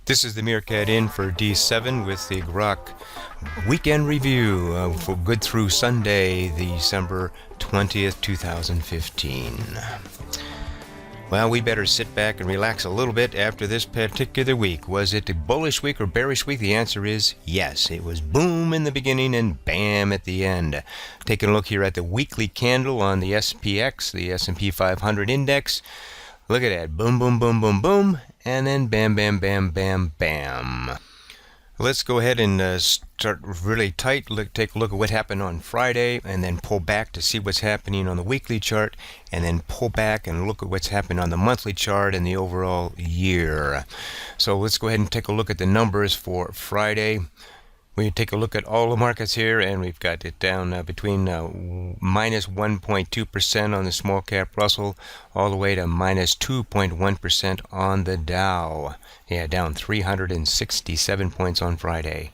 This is the Meerkat in for D7 with the Grok weekend review for good through Sunday, December 20th, 2015. Well, we better sit back and relax a little bit after this particular week. Was it a bullish week or bearish week? The answer is yes. It was boom in the beginning and bam at the end. Taking a look here at the weekly candle on the SPX, the S&P 500 index. Look at that. Boom, boom, boom, boom, boom. And then bam, bam, bam, bam, bam. Let's go ahead and start really tight. Take a look at what happened on Friday and then pull back to see what's happening on the weekly chart, and then pull back and look at what's happening on the monthly chart and the overall year. So let's go ahead and take a look at the numbers for Friday. We take a look at all the markets here, and we've got it down between minus 1.2% on the small cap Russell, all the way to minus 2.1% on the Dow. Yeah, down 367 points on Friday.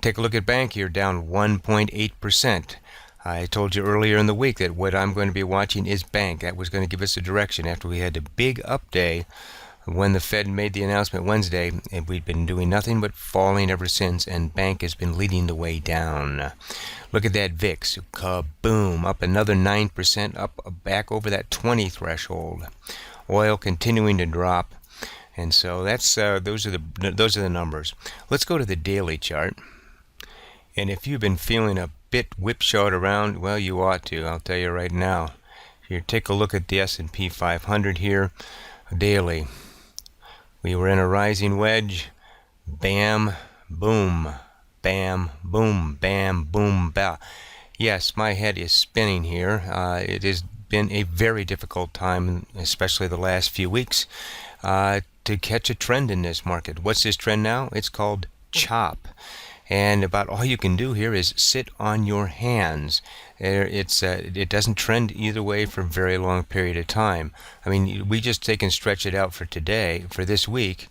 Take a look at bank here, down 1.8%. I told you earlier in the week that what I'm going to be watching is bank. That was going to give us a direction after we had the big up day when the Fed made the announcement Wednesday, and we've been doing nothing but falling ever since, and bank has been leading the way down. Look at that VIX, kaboom, up another 9%, up back over that 20 threshold. Oil continuing to drop, and so that's those are the numbers. Let's go to the daily chart, and if you've been feeling a bit whipshot around, well, you ought to. I'll tell you right now. Here, take a look at the S&P 500 here, daily. We were in a rising wedge, bam, boom, bam, boom, bam, boom, ba. Yes, my head is spinning here. It has been a very difficult time, especially the last few weeks, to catch a trend in this market. What's this trend now? It's called chop. And about all you can do here is sit on your hands. It doesn't trend either way for a very long period of time. I mean, we just take and stretch it out for today, for this week.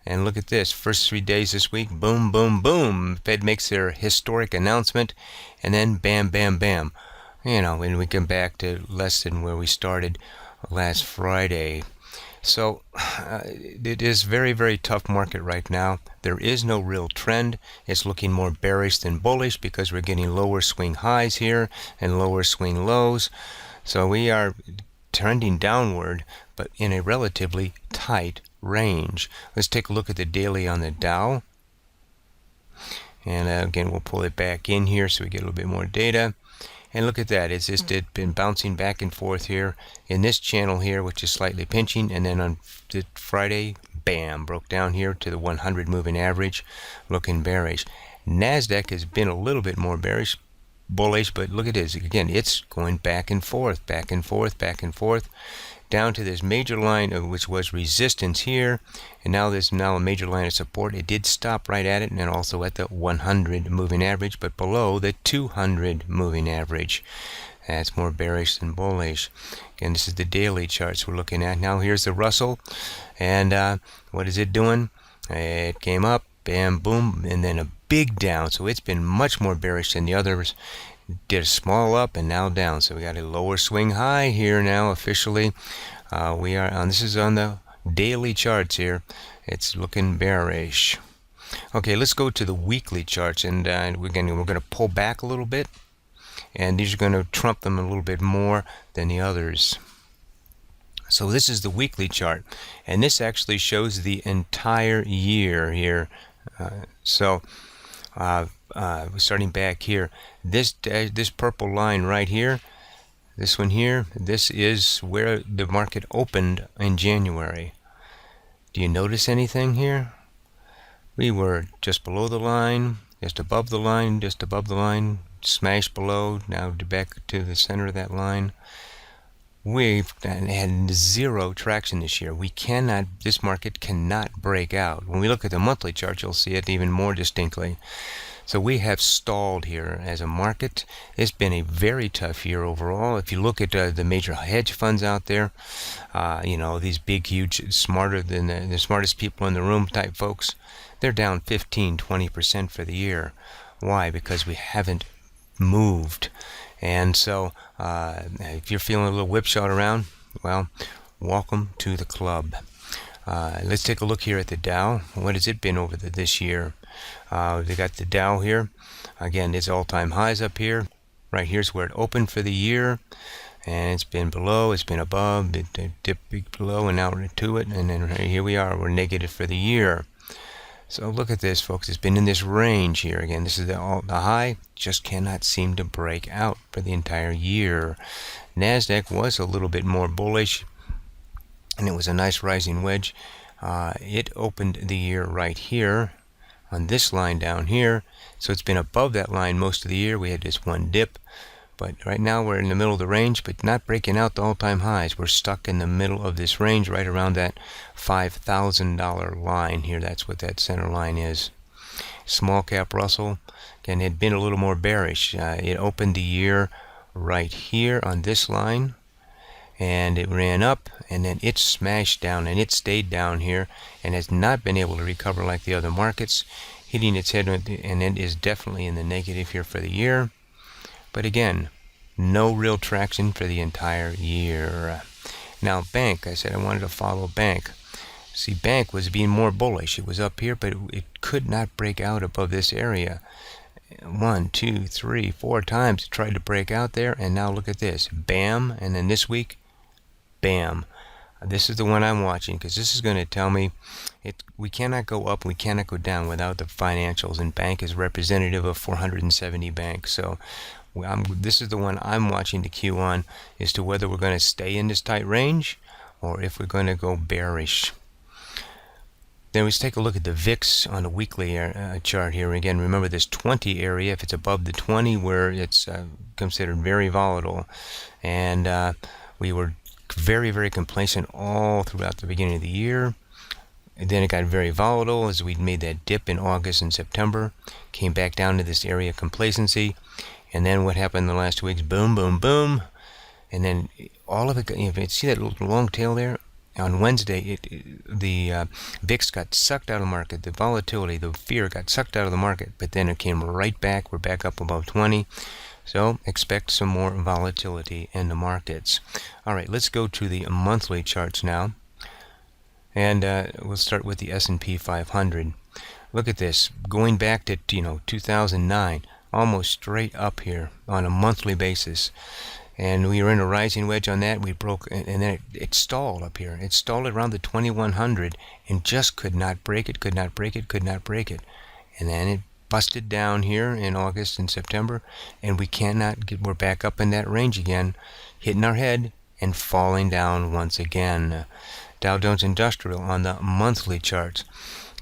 And look at this. First 3 days this week, boom, boom, boom. Fed makes their historic announcement, and then bam, bam, bam. You know, when we come back to less than where we started last Friday. So it is very, very tough market right now. There is no real trend. It's looking more bearish than bullish because we're getting lower swing highs here and lower swing lows. So we are trending downward, but in a relatively tight range. Let's take a look at the daily on the Dow. And again, we'll pull it back in here so we get a little bit more data. And look at that, it's just been bouncing back and forth here in this channel here, which is slightly pinching, and then on Friday, bam, broke down here to the 100 moving average, looking bearish. Nasdaq has been a little bit more bullish, but look at this, again, it's going back and forth, back and forth, back and forth, down to this major line of which was resistance here, and now there's a major line of support. It did stop right at it, and also at the 100 moving average, but below the 200 moving average. That's more bearish than bullish. Again, this is the daily charts we're looking at. Now here's the Russell, and what is it doing? It came up, bam, boom, and then a big down. So it's been much more bearish than the others. Did a small up and now down, so we got a lower swing high here now officially. We are on, this is on the daily charts here. It's looking bearish. Okay, let's go to the weekly charts, and we're going to pull back a little bit, and these are going to trump them a little bit more than the others. So this is the weekly chart, and this actually shows the entire year here. Starting back here, this purple line right here, this one here, this is where the market opened in January. Do you notice anything here? We were just below the line, just above the line, just above the line, smashed below, now back to the center of that line. We've had zero traction this year. This market cannot break out. When we look at the monthly chart, you'll see it even more distinctly. So we have stalled here as a market. It's been a very tough year overall. If you look at the major hedge funds out there, these big, huge, smarter than the smartest people in the room type folks, they're down 15-20% for the year. Why? Because we haven't moved. And so if you're feeling a little whipshot around, well, welcome to the club. Let's take a look here at the Dow. What has it been over this year? They got the Dow here. Again, it's all-time highs up here. Right here's where it opened for the year. And it's been below, it's been above, it dipped below, and now we're to it. And then here we are, we're negative for the year. So look at this, folks. It's been in this range here. Again, this is the high. Just cannot seem to break out for the entire year. Nasdaq was a little bit more bullish, and it was a nice rising wedge. It opened the year right here on this line down here. So it's been above that line most of the year. We had this one dip. But right now we're in the middle of the range, but not breaking out the all-time highs. We're stuck in the middle of this range, right around that $5,000 line here. That's what that center line is. Small cap Russell, again, had been a little more bearish. It opened the year right here on this line, and it ran up, and then it smashed down, and it stayed down here, and has not been able to recover like the other markets, hitting its head, and it is definitely in the negative here for the year. But again, no real traction for the entire year. Now, Bank, I said I wanted to follow Bank. See, Bank was being more bullish. It was up here, but it could not break out above this area. 1, 2, 3, 4 times it tried to break out there, and now look at this. Bam, and then this week, bam. This is the one I'm watching, because this is going to tell me we cannot go up, we cannot go down without the financials, and Bank is representative of 470 banks. So this is the one I'm watching the cue on as to whether we're going to stay in this tight range or if we're going to go bearish. Then let's take a look at the VIX on the weekly chart here. Again, remember this 20 area, if it's above the 20, where it's considered very volatile. And we were very, very complacent all throughout the beginning of the year. And then it got very volatile as we made that dip in August and September. Came back down to this area of complacency. And then what happened in the last 2 weeks? Boom, boom, boom. And then all of it, see that little long tail there? On Wednesday, the VIX got sucked out of the market. The volatility, the fear got sucked out of the market. But then it came right back. We're back up above 20. So expect some more volatility in the markets. All right, let's go to the monthly charts now. And we'll start with the S&P 500. Look at this. Going back to 2009. Almost straight up here on a monthly basis, and we were in a rising wedge on that. We broke, and then it stalled up here. It stalled around the 2100 and just could not break it, could not break it, could not break it. And then it busted down here in August and September, and we cannot get, we're back up in that range again, hitting our head and falling down once again. Dow Jones Industrial on the monthly charts.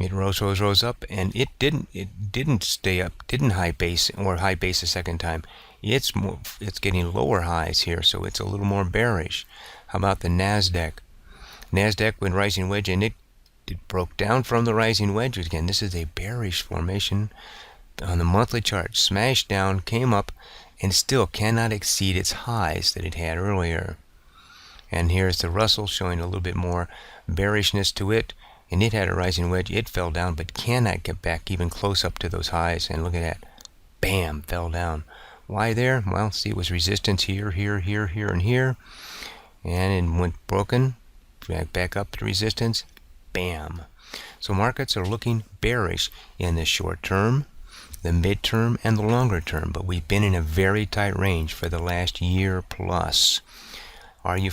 It rose up, and it didn't stay up, didn't high base a second time. It's getting lower highs here, so it's a little more bearish. How about the Nasdaq? Nasdaq went rising wedge, and it broke down from the rising wedge again. This is a bearish formation on the monthly chart. Smashed down, came up, and still cannot exceed its highs that it had earlier. And here's the Russell showing a little bit more bearishness to it. And it had a rising wedge. It fell down, but cannot get back even close up to those highs. And look at that. Bam, fell down. Why there? Well, see, it was resistance here, here, here, here, and here. And it went broken. Back up to resistance. Bam. So markets are looking bearish in the short term, the mid-term, and the longer term. But we've been in a very tight range for the last year plus. Are you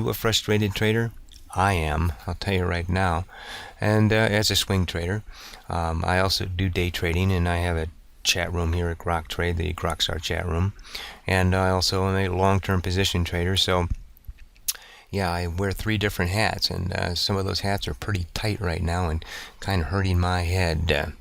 a frustrated trader? I am, I'll tell you right now. And as a swing trader, I also do day trading, and I have a chat room here at Grok Trade, the Grokstar chat room. And I also am a long-term position trader, so yeah, I wear 3 different hats, and some of those hats are pretty tight right now and kind of hurting my head.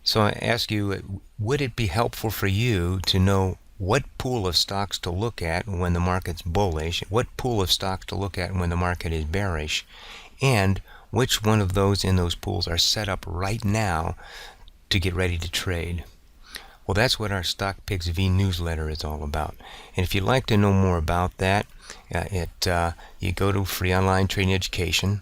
So I ask you, would it be helpful for you to know what pool of stocks to look at when the market's bullish, what pool of stocks to look at when the market is bearish, and which one of those in those pools are set up right now to get ready to trade? Well, that's what our Stock Picks V newsletter is all about. And if you'd like to know more about that, you go to Free Online Trading Education,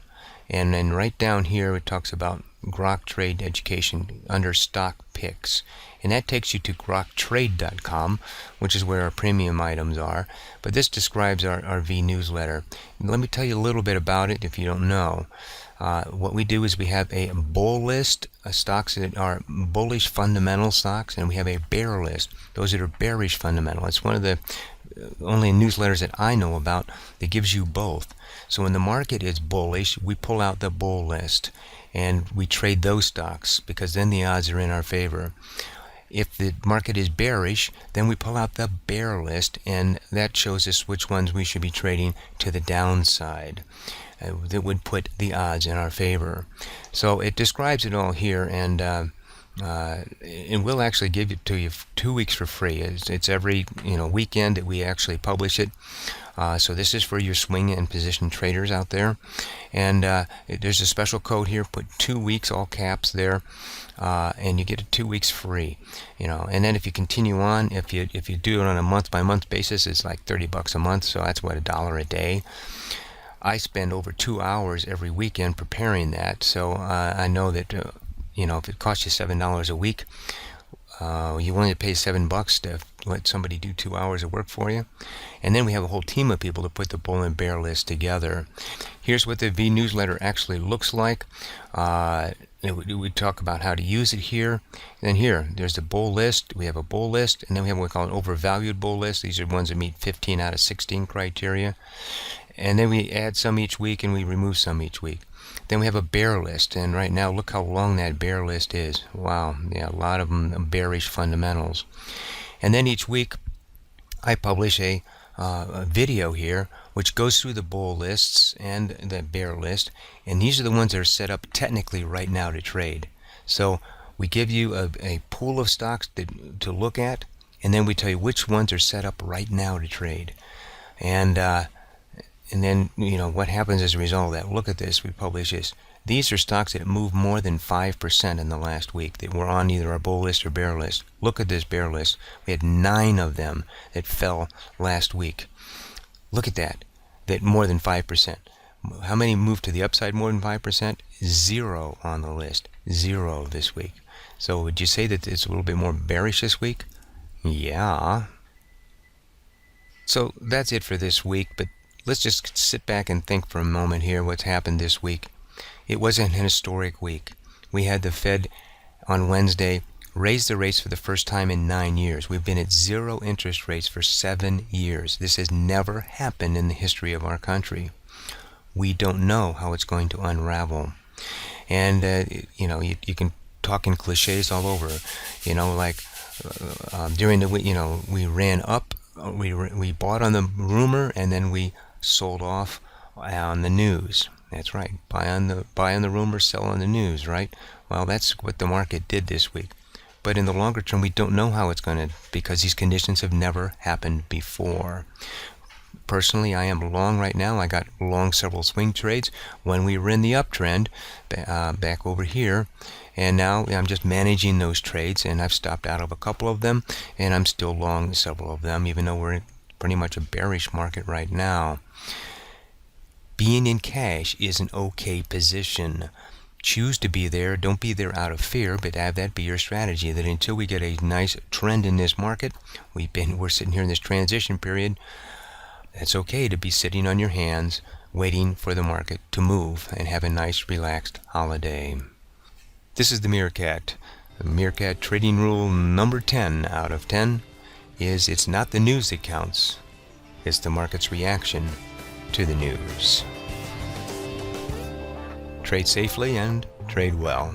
and then right down here it talks about Grok Trade Education under Stock Picks. And that takes you to groktrade.com, which is where our premium items are. But this describes our V newsletter. Let me tell you a little bit about it if you don't know. What we do is we have a bull list of stocks that are bullish fundamental stocks, and we have a bear list, those that are bearish fundamental. It's one of the only newsletters that I know about that gives you both. So when the market is bullish, we pull out the bull list and we trade those stocks because then the odds are in our favor. If the market is bearish, then we pull out the bear list, and that shows us which ones we should be trading to the downside. That would put the odds in our favor. So it describes it all here, and we'll actually give it to you 2 weeks for free. It's every weekend that we actually publish it. So this is for your swing and position traders out there, and there's a special code here. Put 2 weeks, all caps there, and you get it 2 weeks free. And then if you continue on, if you do it on a month-by-month basis, it's like $30 a month. So that's what, $1 a day. I spend over 2 hours every weekend preparing that. So I know that if it costs you $7 a week, you willing to pay $7 to let somebody do 2 hours of work for you? And then we have a whole team of people to put the bull and bear list together. Here's what the V newsletter actually looks like. We talk about how to use it here. And then here, there's the bull list. We have a bull list, and then we have what we call an overvalued bull list. These are ones that meet 15 out of 16 criteria. And then we add some each week, and we remove some each week. Then we have a bear list, and right now, look how long that bear list is. Wow, yeah, a lot of them bearish fundamentals. And then each week, I publish a video here, which goes through the bull lists and the bear list, and these are the ones that are set up technically right now to trade. So we give you a pool of stocks to look at, and then we tell you which ones are set up right now to trade. And then, what happens as a result of that. Look at this. We publish this. These are stocks that moved more than 5% in the last week that were on either our bull list or bear list. Look at this bear list. We had 9 of them that fell last week. Look at that more than 5%. How many moved to the upside more than 5%? 0 on the list. 0 this week. So would you say that it's a little bit more bearish this week? Yeah. So that's it for this week, but let's just sit back and think for a moment here what's happened this week. It wasn't an historic week. We had the Fed on Wednesday raise the rates for the first time in 9 years. We've been at 0 interest rates for 7 years. This has never happened in the history of our country. We don't know how it's going to unravel. And, you can talk in cliches all over. During the, we ran up, we bought on the rumor, and then we sold off on the news. That's right. Buy on the rumor, sell on the news, right? Well, that's what the market did this week. But in the longer term, we don't know how it's going to, because these conditions have never happened before. Personally, I am long right now. I got long several swing trades when we were in the uptrend back over here. And now I'm just managing those trades, and I've stopped out of a couple of them, and I'm still long several of them, even though we're in pretty much a bearish market right now. Being in cash is an okay position. Choose to be there. Don't be there out of fear, but have that be your strategy, that until we get a nice trend in this market, we're sitting here in this transition period, it's okay to be sitting on your hands waiting for the market to move and have a nice relaxed holiday. This is the Meerkat. The Meerkat trading rule number 10 out of 10 is it's not the news that counts, it's the market's reaction to the news. Trade safely and trade well.